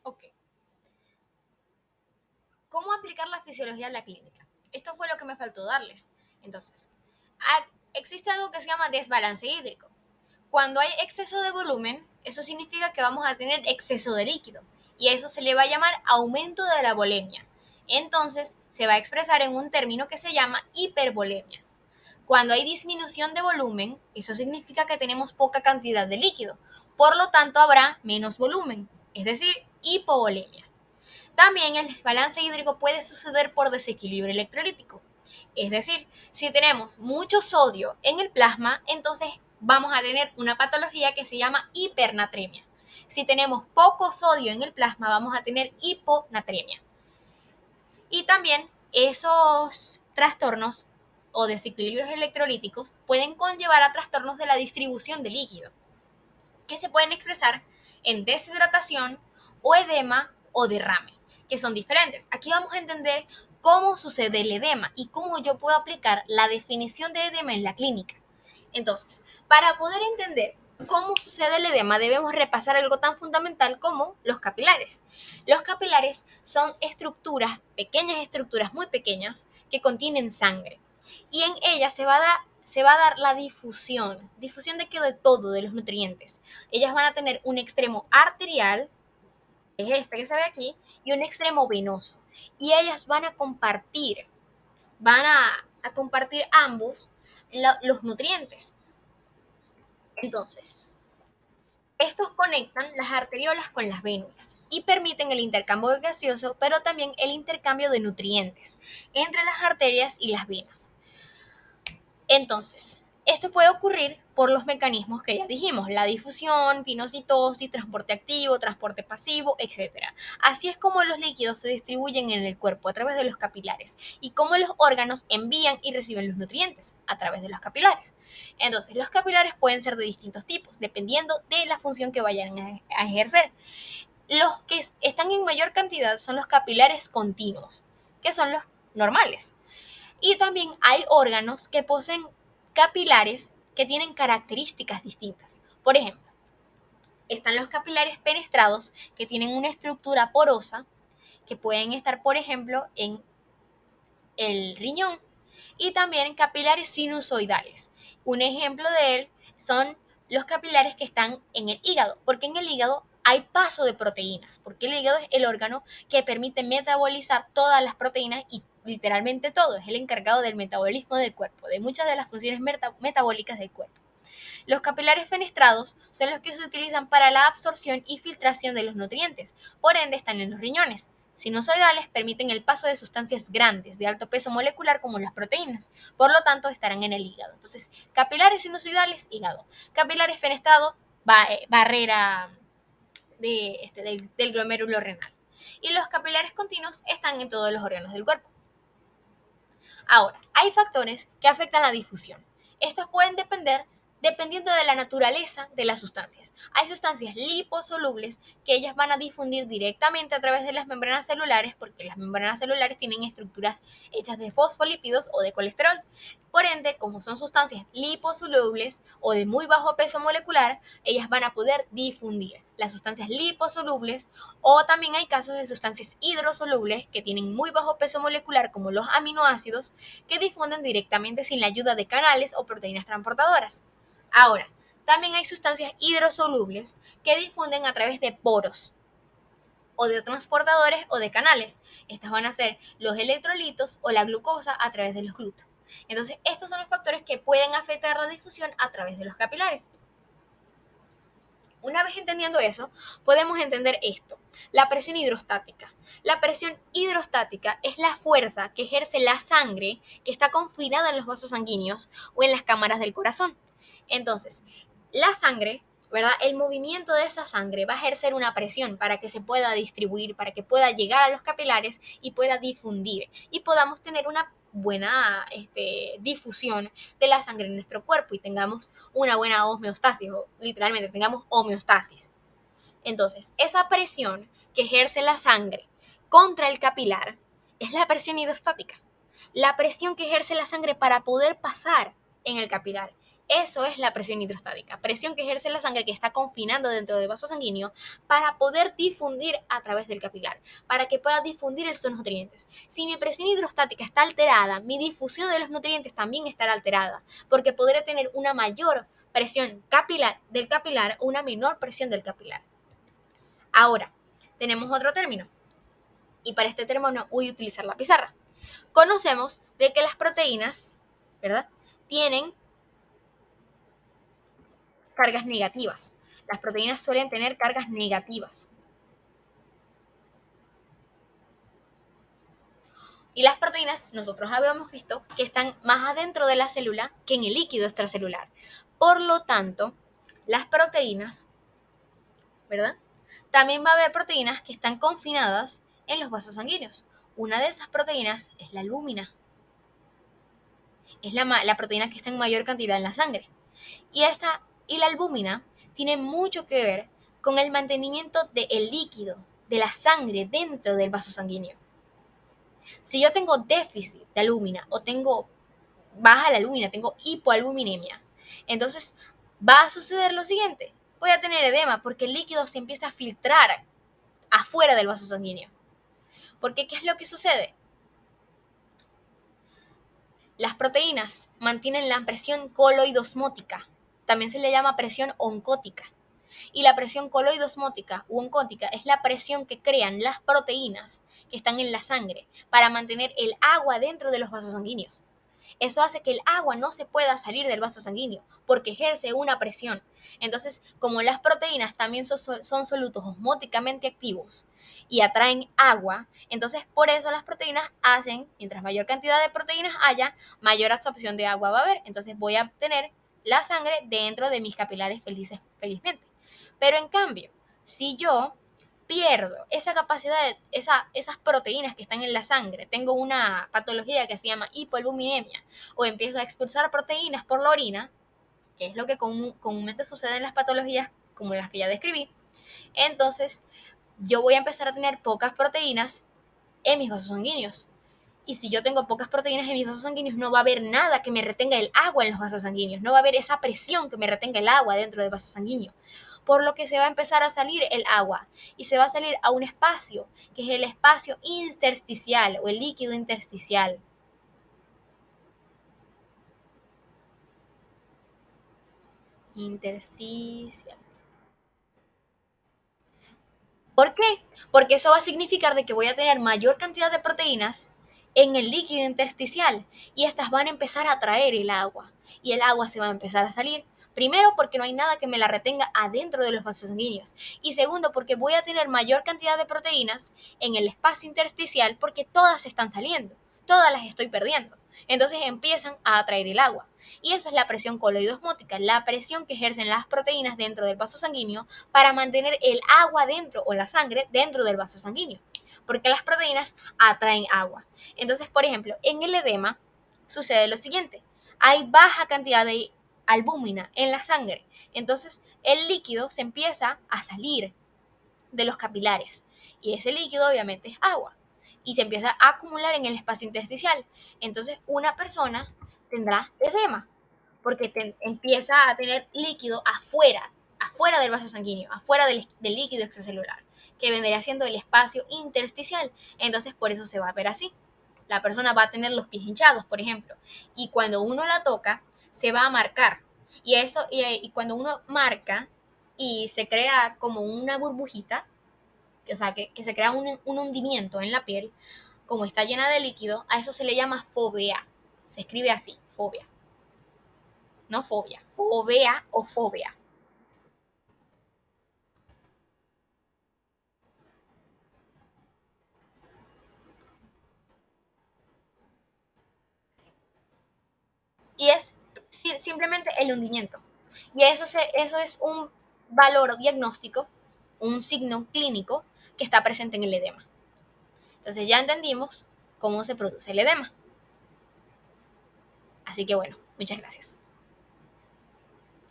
Ok, ¿cómo aplicar la fisiología en la clínica? Esto fue lo que me faltó darles. Entonces, existe algo que se llama desbalance hídrico. Cuando hay exceso de volumen, eso significa que vamos a tener exceso de líquido y a eso se le va a llamar aumento de la volemia. Entonces, se va a expresar en un término que se llama hipervolemia. Cuando hay disminución de volumen, eso significa que tenemos poca cantidad de líquido. Por lo tanto, habrá menos volumen, es decir, hipovolemia. También el desbalance hídrico puede suceder por desequilibrio electrolítico. Es decir, si tenemos mucho sodio en el plasma, entonces vamos a tener una patología que se llama hipernatremia. Si tenemos poco sodio en el plasma, vamos a tener hiponatremia. Y también esos trastornos o desequilibrios electrolíticos pueden conllevar a trastornos de la distribución de líquido, que se pueden expresar en deshidratación o edema o derrame, que son diferentes. Aquí vamos a entender cómo sucede el edema y cómo yo puedo aplicar la definición de edema en la clínica. Entonces, para poder entender cómo sucede el edema, debemos repasar algo tan fundamental como los capilares. Los capilares son estructuras, pequeñas estructuras muy pequeñas, que contienen sangre. Y en ellas se va a dar la difusión. ¿Difusión de qué? De todo, de los nutrientes. Ellas van a tener un extremo arterial, que es este que se ve aquí, y un extremo venoso. Y ellas van a compartir ambos los nutrientes. Entonces, estos conectan las arteriolas con las vénulas y permiten el intercambio gaseoso, pero también el intercambio de nutrientes entre las arterias y las venas. Entonces, esto puede ocurrir por los mecanismos que ya dijimos, la difusión, pinocitosis, transporte activo, transporte pasivo, etc. Así es como los líquidos se distribuyen en el cuerpo a través de los capilares y cómo los órganos envían y reciben los nutrientes a través de los capilares. Entonces, los capilares pueden ser de distintos tipos, dependiendo de la función que vayan a ejercer. Los que están en mayor cantidad son los capilares continuos, que son los normales. Y también hay órganos que poseen capilares que tienen características distintas. Por ejemplo, están los capilares penetrados que tienen una estructura porosa que pueden estar, por ejemplo, en el riñón. Y también capilares sinusoidales. Un ejemplo de él son los capilares que están en el hígado, porque en el hígado hay paso de proteínas, porque el hígado es el órgano que permite metabolizar todas las proteínas y literalmente todo, es el encargado del metabolismo del cuerpo, de muchas de las funciones metabólicas del cuerpo. Los capilares fenestrados son los que se utilizan para la absorción y filtración de los nutrientes, por ende están en los riñones. Sinusoidales permiten el paso de sustancias grandes de alto peso molecular como las proteínas, por lo tanto estarán en el hígado. Entonces, capilares sinusoidales, hígado. Capilares fenestrados, barrera del glomérulo renal. Y los capilares continuos están en todos los órganos del cuerpo. Ahora, hay factores que afectan la difusión. Estos pueden depender dependiendo de la naturaleza de las sustancias. Hay sustancias liposolubles que ellas van a difundir directamente a través de las membranas celulares, porque las membranas celulares tienen estructuras hechas de fosfolípidos o de colesterol. Por ende, como son sustancias liposolubles o de muy bajo peso molecular, ellas van a poder difundir las sustancias liposolubles, o también hay casos de sustancias hidrosolubles que tienen muy bajo peso molecular, como los aminoácidos, que difunden directamente sin la ayuda de canales o proteínas transportadoras. Ahora, también hay sustancias hidrosolubles que difunden a través de poros o de transportadores o de canales. Estas van a ser los electrolitos o la glucosa a través de los GLUT. Entonces, estos son los factores que pueden afectar la difusión a través de los capilares. Una vez entendiendo eso, podemos entender esto, la presión hidrostática. La presión hidrostática es la fuerza que ejerce la sangre que está confinada en los vasos sanguíneos o en las cámaras del corazón. Entonces, la sangre, ¿verdad? El movimiento de esa sangre va a ejercer una presión para que se pueda distribuir, para que pueda llegar a los capilares y pueda difundir y podamos tener una buena difusión de la sangre en nuestro cuerpo y tengamos una buena homeostasis, o literalmente tengamos homeostasis. Entonces, esa presión que ejerce la sangre contra el capilar es la presión hidrostática. La presión que ejerce la sangre para poder pasar en el capilar. Eso es la presión hidrostática, presión que ejerce la sangre que está confinando dentro del vaso sanguíneo para poder difundir a través del capilar, para que pueda difundir esos nutrientes. Si mi presión hidrostática está alterada, mi difusión de los nutrientes también estará alterada, porque podré tener una mayor presión del capilar o una menor presión del capilar. Ahora, tenemos otro término, y para este término voy a utilizar la pizarra. Conocemos de que las proteínas, ¿verdad?, tienen cargas negativas. Las proteínas suelen tener cargas negativas. Y las proteínas, nosotros habíamos visto que están más adentro de la célula que en el líquido extracelular. Por lo tanto, las proteínas, ¿verdad?, también va a haber proteínas que están confinadas en los vasos sanguíneos. Una de esas proteínas es la albúmina. Es la proteína que está en mayor cantidad en la sangre. Y la albúmina tiene mucho que ver con el mantenimiento del líquido, de la sangre dentro del vaso sanguíneo. Si yo tengo déficit de albúmina o tengo baja la albúmina, tengo hipoalbuminemia, entonces va a suceder lo siguiente. Voy a tener edema porque el líquido se empieza a filtrar afuera del vaso sanguíneo. Porque ¿qué es lo que sucede? Las proteínas mantienen la presión coloidosmótica. También se le llama presión oncótica. Y la presión coloidosmótica u oncótica es la presión que crean las proteínas que están en la sangre para mantener el agua dentro de los vasos sanguíneos. Eso hace que el agua no se pueda salir del vaso sanguíneo porque ejerce una presión. Entonces, como las proteínas también son solutos osmóticamente activos y atraen agua, entonces por eso las proteínas hacen, mientras mayor cantidad de proteínas haya, mayor absorción de agua va a haber. Entonces voy a tener la sangre dentro de mis capilares felizmente. Pero en cambio, si yo pierdo esa capacidad esas proteínas que están en la sangre, tengo una patología que se llama hipoalbuminemia, o empiezo a expulsar proteínas por la orina, que es lo que comúnmente sucede en las patologías como las que ya describí, entonces yo voy a empezar a tener pocas proteínas en mis vasos sanguíneos. Y si yo tengo pocas proteínas en mis vasos sanguíneos, no va a haber nada que me retenga el agua en los vasos sanguíneos, no va a haber esa presión que me retenga el agua dentro del vaso sanguíneo, por lo que se va a empezar a salir el agua y se va a salir a un espacio, que es el espacio intersticial o el líquido intersticial. Intersticial. ¿Por qué? Porque eso va a significar de que voy a tener mayor cantidad de proteínas en el líquido intersticial y estas van a empezar a atraer el agua y el agua se va a empezar a salir. Primero, porque no hay nada que me la retenga adentro de los vasos sanguíneos. Y segundo, porque voy a tener mayor cantidad de proteínas en el espacio intersticial porque todas están saliendo, todas las estoy perdiendo. Entonces empiezan a atraer el agua. Y eso es la presión coloidosmótica, la presión que ejercen las proteínas dentro del vaso sanguíneo para mantener el agua dentro o la sangre dentro del vaso sanguíneo. Porque las proteínas atraen agua. Entonces, por ejemplo, en el edema sucede lo siguiente. Hay baja cantidad de albúmina en la sangre. Entonces, el líquido se empieza a salir de los capilares. Y ese líquido obviamente es agua. Y se empieza a acumular en el espacio intersticial. Entonces, una persona tendrá edema porque empieza a tener líquido afuera del vaso sanguíneo, afuera del líquido extracelular, que vendría siendo el espacio intersticial. Entonces, por eso se va a ver así. La persona va a tener los pies hinchados, por ejemplo, y cuando uno la toca, se va a marcar. Y cuando uno marca y se crea como una burbujita, o sea, que se crea un hundimiento en la piel, como está llena de líquido, a eso se le llama fovea. Se escribe así, fobia. No fobia, fovea o fobia. Y es simplemente el hundimiento. Y eso es un valor diagnóstico, un signo clínico que está presente en el edema. Entonces ya entendimos cómo se produce el edema. Así que bueno, muchas gracias.